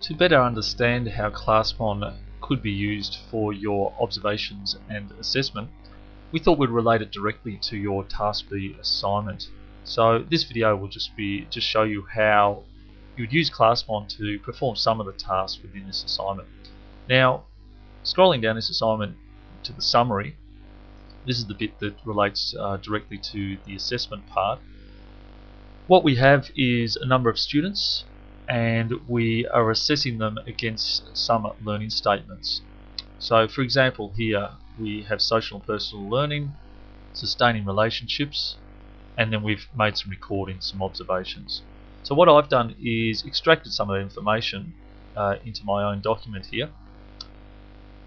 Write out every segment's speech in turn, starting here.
To better understand how ClassMon could be used for your observations and assessment, we thought we'd relate it directly to your Task B assignment. So this video will just show you how you would use ClassMon to perform some of the tasks within this assignment. Now, scrolling down this assignment to the summary, this is the bit that relates directly to the assessment part. What we have is a number of students, and we are assessing them against some learning statements. So for example, here we have social and personal learning, sustaining relationships, and then we've made some recordings, some observations. So what I've done is extracted some of the information into my own document here,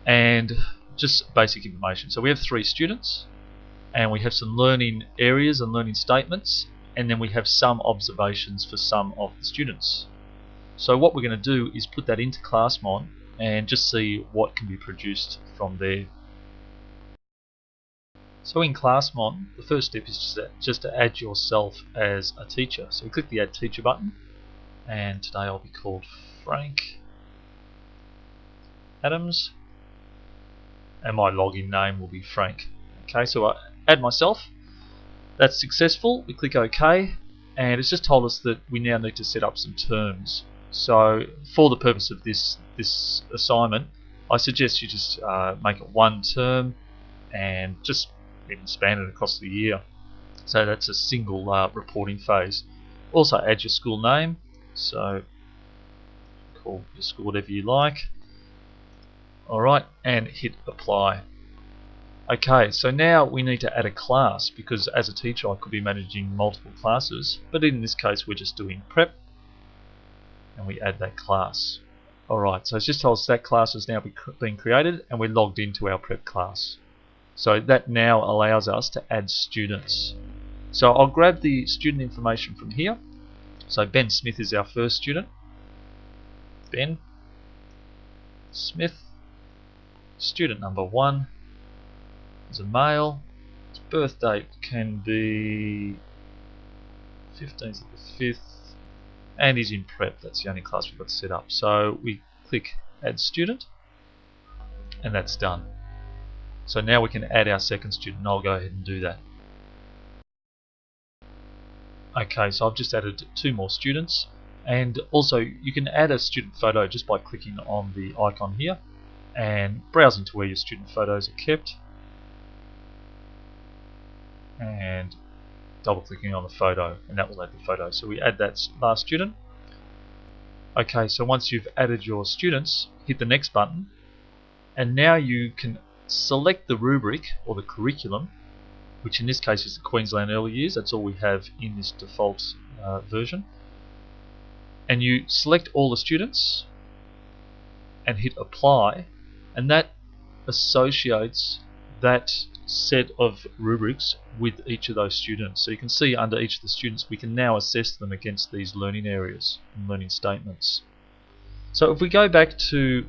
and just basic information. So we have 3 students, and we have some learning areas and learning statements, and then we have some observations for some of the students. So what we're going to do is put that into ClassMon and just see what can be produced from there. So in ClassMon, the first step is just to add yourself as a teacher. So we click the Add Teacher button, and today I'll be called Frank Adams, and my login name will be Frank. Okay, so I add myself. That's successful. We click OK, and it's just told us that we now need to set up some terms. So for the purpose of this assignment, I suggest you just make it one term and just even span it across the year. So that's a single reporting phase. Also add your school name, so call your school whatever you like. Alright, and hit apply. Okay, so now we need to add a class, because as a teacher I could be managing multiple classes, but in this case we're just doing prep, and we add that class. Alright, so it's just told us that class has now been created, and we're logged into our prep class. So that now allows us to add students. So I'll grab the student information from here. So Ben Smith is our first student. Ben Smith, student number 1, is a male. His birth date can be 15th of the 5th, and he's in prep. That's the only class we've got set up. So we click Add Student, and that's done. So now we can add our second student. I'll go ahead and do that. Okay, so I've just added 2 more students, and also you can add a student photo just by clicking on the icon here and browsing to where your student photos are kept, and double clicking on the photo, and that will add the photo. So we add that last student. Okay, so once you've added your students, hit the next button, and now you can select the rubric or the curriculum, which in this case is the Queensland Early Years. That's all we have in this default version. And you select all the students and hit apply, and that associates that set of rubrics with each of those students. So you can see under each of the students we can now assess them against these learning areas and learning statements. So if we go back to,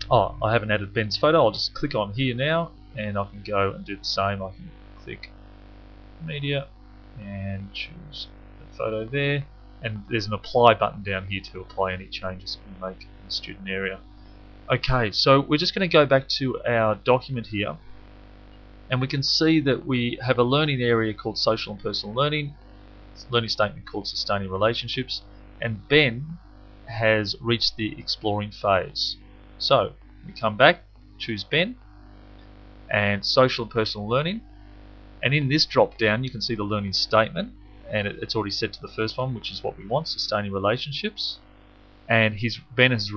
I haven't added Ben's photo, I'll just click on here now, and I can go and do the same. I can click media and choose the photo there, and there's an apply button down here to apply any changes we make in the student area. Okay, so we're just going to go back to our document here, and we can see that we have a learning area called social and personal learning, learning statement called sustaining relationships, and Ben has reached the exploring phase. So we come back, choose Ben and social and personal learning, and in this drop down you can see the learning statement, and it's already set to the first one, which is what we want, sustaining relationships, and Ben has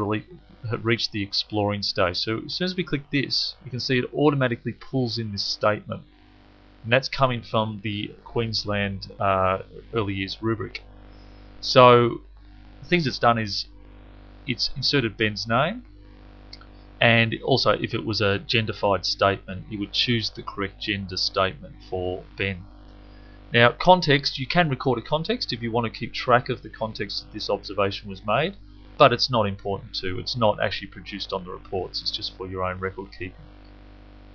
reached the exploring stage. So as soon as we click this, you can see it automatically pulls in this statement, and that's coming from the Queensland Early Years rubric. So the things it's done is it's inserted Ben's name, and also if it was a genderfied statement it would choose the correct gender statement for Ben. Now context, you can record a context if you want to keep track of the context that this observation was made, but it's not important to. It's not actually produced on the reports, it's just for your own record keeping.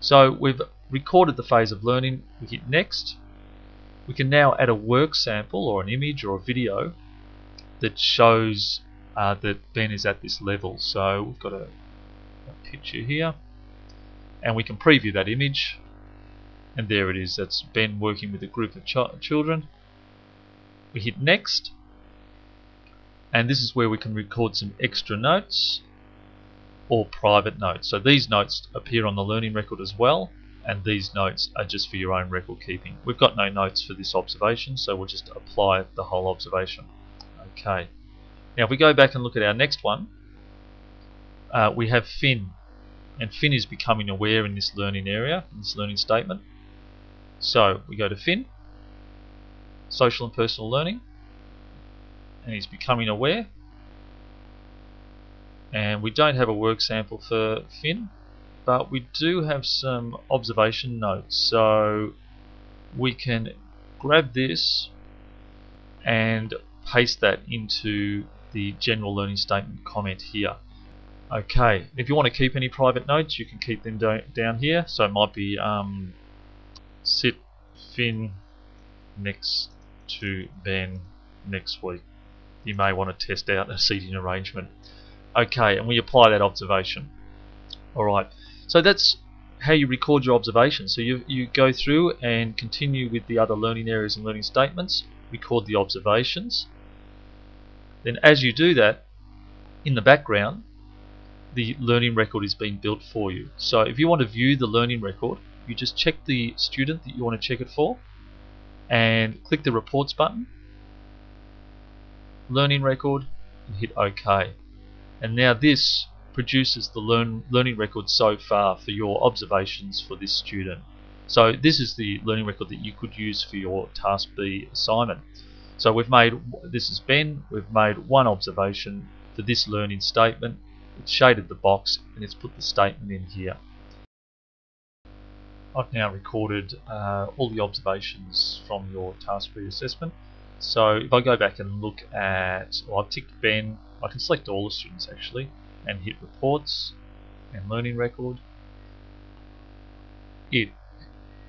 So we've recorded the phase of learning, we hit next. We can now add a work sample or an image or a video that shows that Ben is at this level. So we've got a picture here, and we can preview that image, and there it is. That's Ben working with a group of children. We hit next, and this is where we can record some extra notes or private notes. So these notes appear on the learning record as well, and these notes are just for your own record keeping. We've got no notes for this observation, so we'll just apply the whole observation. Okay. Now if we go back and look at our next one, we have Finn, and Finn is becoming aware in this learning area, in this learning statement. So we go to Finn, social and personal learning, and he's becoming aware. And we don't have a work sample for Finn, but we do have some observation notes. So we can grab this and paste that into the general learning statement comment here. Okay, if you want to keep any private notes, you can keep them down here. So it might be sit Finn next to Ben next week. You may want to test out a seating arrangement. Okay, and we apply that observation. Alright, so that's how you record your observations. So you go through and continue with the other learning areas and learning statements, record the observations. Then as you do that, in the background, the learning record is being built for you. So if you want to view the learning record, you just check the student that you want to check it for, and click the reports button, learning record, and hit OK. And now this produces the learning record so far for your observations for this student. So this is the learning record that you could use for your Task B assignment. So we've made, this is Ben, we've made one observation for this learning statement. It's shaded the box and it's put the statement in here. I've now recorded all the observations from your Task B assessment. So if I go back and look at, well, I've ticked Ben, I can select all the students actually and hit reports and learning record. It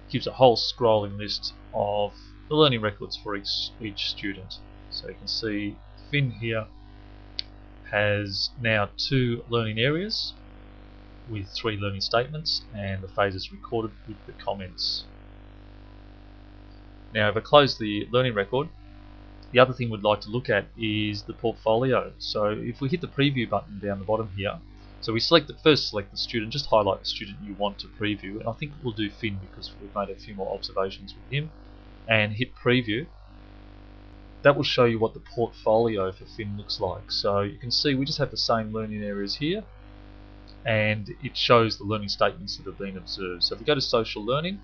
gives a whole scrolling list of the learning records for each student. So you can see Finn here has now 2 learning areas with 3 learning statements, and the phases recorded with the comments. Now if I close the learning record, the other thing we'd like to look at is the portfolio. So if we hit the preview button down the bottom here, so we first select the student, just highlight the student you want to preview, and I think we'll do Finn because we've made a few more observations with him, and hit preview. That will show you what the portfolio for Finn looks like. So you can see we just have the same learning areas here, and it shows the learning statements that have been observed. So if we go to social learning,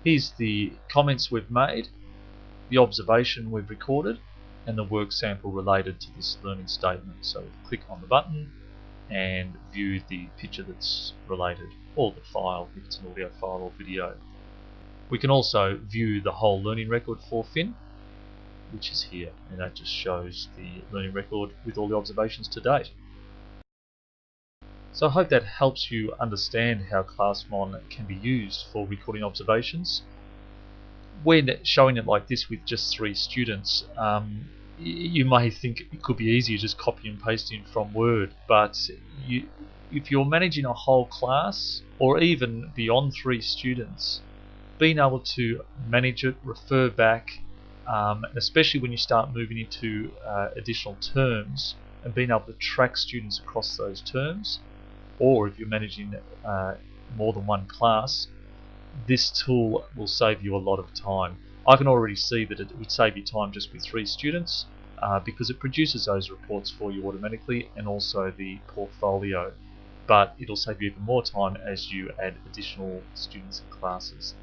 here's the comments we've made, the observation we've recorded, and the work sample related to this learning statement. So click on the button and view the picture that's related, or the file if it's an audio file or video. We can also view the whole learning record for Finn, which is here, and that just shows the learning record with all the observations to date. So I hope that helps you understand how ClassMon can be used for recording observations. When showing it like this with just 3 students, you may think it could be easier just copy and pasting from Word, but if you're managing a whole class, or even beyond 3 students, being able to manage it, refer back, especially when you start moving into additional terms, and being able to track students across those terms, or if you're managing more than one class, this tool will save you a lot of time. I can already see that it would save you time just with 3 students because it produces those reports for you automatically, and also the portfolio, but it'll save you even more time as you add additional students and classes.